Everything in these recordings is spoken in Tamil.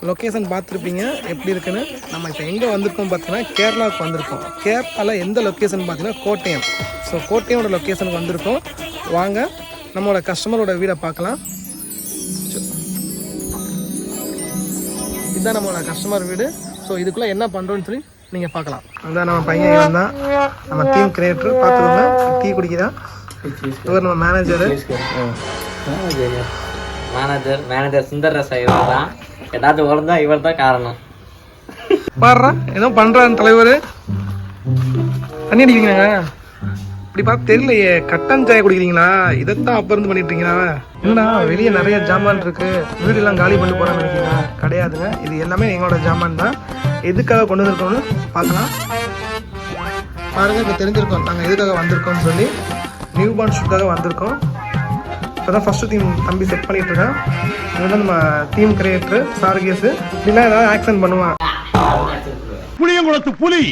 லொக்கேஷன் பார்த்துருப்பீங்க எப்படி இருக்குன்னு. நம்ம இப்போ எங்கே வந்திருக்கோம் பார்த்தீங்கன்னா கேரளாவுக்கு வந்திருக்கோம். கேரளாவில் எந்த லொக்கேஷன் பார்த்தீங்கன்னா கோட்டயம். ஸோ கோட்டயோட லொக்கேஷனுக்கு வந்திருக்கோம். வாங்க நம்மளோட கஸ்டமரோட வீடை பார்க்கலாம். இதுதான் நம்மளோட கஸ்டமர் வீடு. ஸோ இதுக்குள்ளே என்ன பண்ணுறோன்னு சொல்லி நீங்கள் பார்க்கலாம். அதுதான் நம்ம பையன் தான், நம்ம டீம் கிரியேட்டர். பார்த்துக்கோங்க, டீ குடிக்கிறா. இவர் நம்ம மேனேஜரு. மேனேஜர் சுந்தர் ரசா. இவர் தான் ஏதாச்சும் உடந்தா இவர் தான் காரணம். பாடுறா ஏதோ பண்றான் தலைவர். தண்ணி அடிக்கிறீங்க இப்படி பார்த்து தெரியலையே. கட்டன் சாய குடிக்கிறீங்களா? இதைத்தான் அப்ப இருந்து பண்ணிட்டு இருக்கீங்களா? என்னடா வெளியே நிறைய ஜாமான் இருக்கு, வீடு எல்லாம் காலி பண்ணி போறான்னு நினைக்கிறீங்க? கிடையாதுங்க, இது எல்லாமே எங்களோட ஜாமான் தான். எதுக்காக கொண்டு வந்திருக்கோம்னு பார்க்கலாம். பாருங்க, இப்போ தெரிஞ்சிருக்கோம் நாங்கள் எதுக்காக வந்திருக்கோம்னு சொல்லி. நியூ பார்ன் ஷூட்டுக்காக வந்திருக்கோம். இப்போதான் ஃபர்ஸ்ட் தீம் தம்பி செட் பண்ணிட்டு இருக்கேன். இதுதான் நம்ம தீம் கிரியேட்டர் சார்கேஸ். இல்லைன்னா ஏதாவது ஆக்ஷன் பண்ணுவான். புளியங்குளத்து புலி,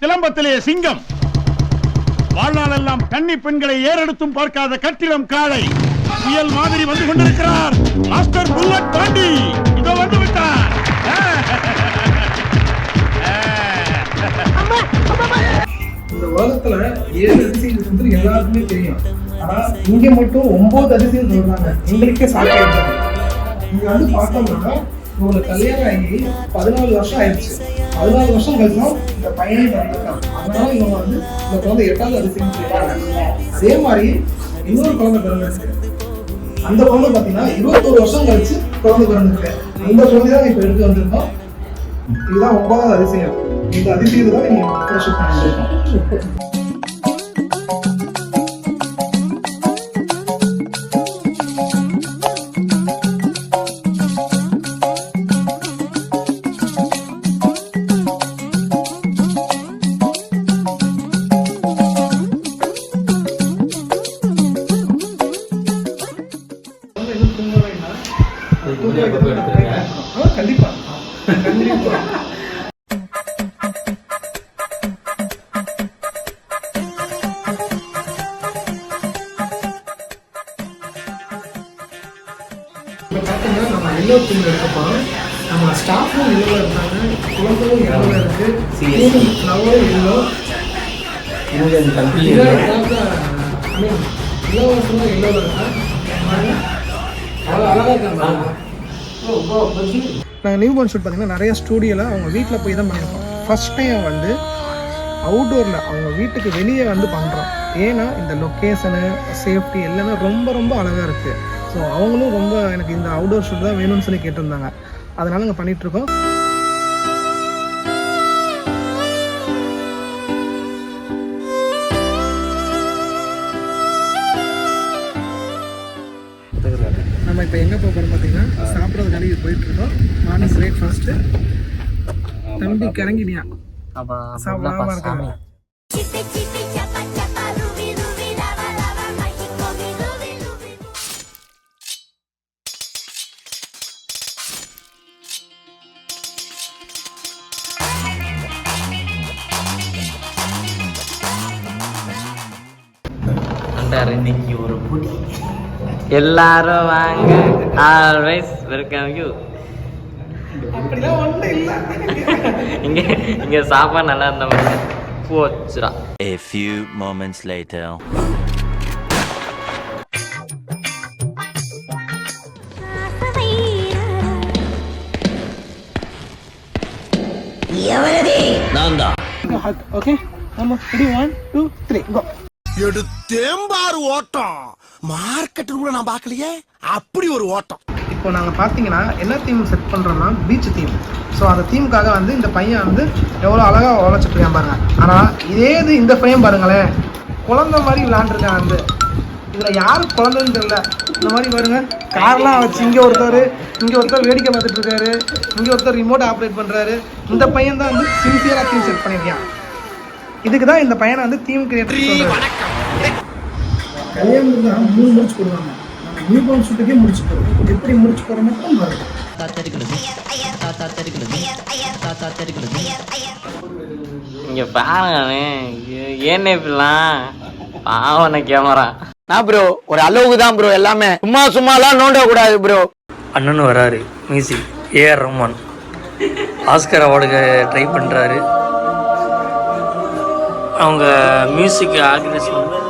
சிலம்பத்திலே சிங்கம், வாழ்நாளெல்லாம் கன்னி பெண்களை ஏறெடுத்தும் பார்க்காத கட்டிடம் காளை, புயல் மாதிரி வந்து கொண்டிருக்கிறார் மாஸ்டர் புல்லட் பாண்டி. இதோ வந்து விட்டார். இந்த உலகத்துல 7 அதிசயங்கள் வந்து எல்லாருக்குமே தெரியும். ஆனா இங்க மட்டும் 9 அதிசயம் சொல்றாங்க. எங்களுக்கே சாப்பிட்டு இங்க வந்து பார்த்தோம்னா இவங்களுக்கு கல்யாணம் ஆகி 14 வருஷம் ஆயிடுச்சு. 14 வருஷம் கழிச்சும் இந்த பையனை பண்ணிருக்காங்க. அதனால இவங்க வந்து இந்த குழந்தை 8வது அதிசயம் சொல்றாங்க. அதே மாதிரி இன்னொரு குழந்தை பிறந்திருக்கு. அந்த குழந்தை பாத்தீங்கன்னா 21 வருஷம் கழிச்சு குழந்தை பிறந்திருக்கு. இந்த குழந்தை தான் இப்ப எடுத்து வந்திருக்கோம். இதுதான் 9வது அதிசயம். இந்த அதிசயத்தை தான் நீங்க ப்ரோஷூட் பண்ணிருக்கோம். கண்டிப்பா கண்டிப்பா. நம்ம எல்லோ தீம் எடுக்கப்போம். நம்ம ஸ்டாஃபும் எல்லோவாக இருக்காங்க, குழந்தையும் எல்லோவாக இருக்கு, ஃப்ளவரும் எல்லோ, இலவசமாக எல்லோவாக இருக்காங்க. அவ்வளோ அழகாக இருக்காங்க. நாங்கள் நியூ பார்ன் ஷூட் பார்த்தீங்கன்னா நிறைய ஸ்டூடியோவில் அவங்க வீட்டில் போய் தான் பண்ணியிருக்கோம். ஃபர்ஸ்ட் டைம் வந்து அவுட்டோரில் அவங்க வீட்டுக்கு வெளியே வந்து பண்ணுறோம். ஏன்னா இந்த லொக்கேஷனு சேஃப்டி எல்லாமே ரொம்ப ரொம்ப அழகாக இருக்குது. ஸோ அவங்களும் ரொம்ப எனக்கு இந்த அவுட்டோர் ஷூட் தான் வேணும்னு சொல்லி கேட்டிருந்தாங்க. அதனால் நாங்கள் பண்ணிகிட்ருக்கோம். நம்ம இப்போ எங்கே போகிறோம் பார்த்தீங்கன்னா சாப்பிட்றது கடைக்கு போயிட்டுருக்கோம். Morning breakfast. தம்பி கிறங்கினியா சாப்பிடாம இருக்காங்க. இன்னைக்கு ஒரு புடி எல்லாரும் வாங்க. Always welcome you. இங்க இங்க சாப்பாடு நல்லா இருந்த மாதிரி போச்சுடா. A few moments later. நான்தா. ஓகே நம்ம ரெடி 1 2 3 கோ. எடுத்தேம்பாரு ஓட்டம். மார்க்கெட் கூட நான் பார்க்கலையே, அப்படி ஒரு ஓட்டம். இப்போ நாங்கள் பார்த்தீங்கன்னா என்ன தீம் செட் பண்ணுறோம்னா பீச் தீம். ஸோ அந்த தீமுக்காக வந்து இந்த பையன் வந்து எவ்வளோ அழகாக உழைச்சிட்ருக்கான் பாருங்க. ஆனால் இதே இது இந்த ஃப்ரேம் பாருங்களேன், குழந்தை மாதிரி விளாண்டுருக்கான். வந்து இதில் யாரும் குழந்தைன்னு தெரியல. இந்த மாதிரி பாருங்க, கார்லாம் வச்சு இங்கே ஒருத்தர் வேடிக்கை பார்த்துட்டு இருக்காரு, இங்கே ஒருத்தர் ரிமோட் ஆப்ரேட் பண்ணுறாரு. இந்த பையன் தான் வந்து சின்சியராக தீம் செட் பண்ணியிருக்கான். இதுக்கு தான் இந்த பையனை வந்து தீம் கிரியேட்டர் சொல்கிறாங்க. கல்யாணம் தான் 3 முடிச்சு போடுவாங்க. நம்ம நியூ பார்ன் ஷூட்டுக்கே முடிச்சு போடுவோம். எப்படி முடிச்சு போகிறோம் மட்டும் பாருங்க. இங்க பாருங்க, ஏன் இப்படிலாம் பாவன கேமரா. நான் ப்ரோ ஒரு அளவுக்கு தான் ப்ரோ, எல்லாமே சும்மாலாம் நோண்ட கூடாது ப்ரோ. அண்ணன் வராரு. Music A R Rahman. ஆஸ்கர் அவார்டுக்கு ட்ரை பண்ணுறாரு. அவங்க மியூசிக் ஆர்கனைஸ் பண்ண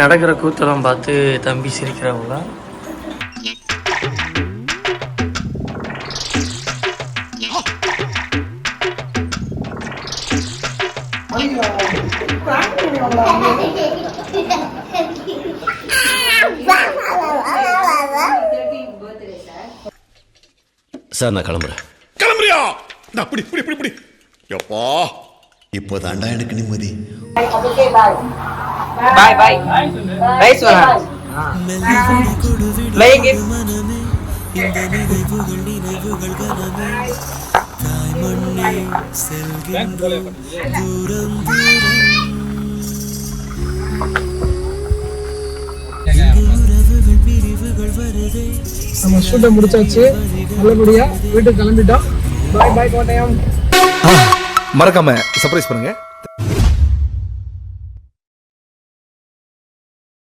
நடக்கிற கூத்தெல்லாம் பார்த்து தம்பி சிரிக்கிறவங்க. சார் நான் கிளம்புறேன். கிளம்புறியா? அப்படி இப்படி இப்படி இப்படி எப்பா இப்போ தாண்டா எனக்கு நிம்மதி. பாய் பாய் பாய் சொன்னா லைக் இட். நம்ம ஷூட்டை முடிச்சாச்சு, நல்லபடியா வீட்டுக்கு கிளம்பிட்டோம். பாய் பாய் கோட்டயம். மறக்காம சர்ப்ரைஸ் பண்ணுங்க.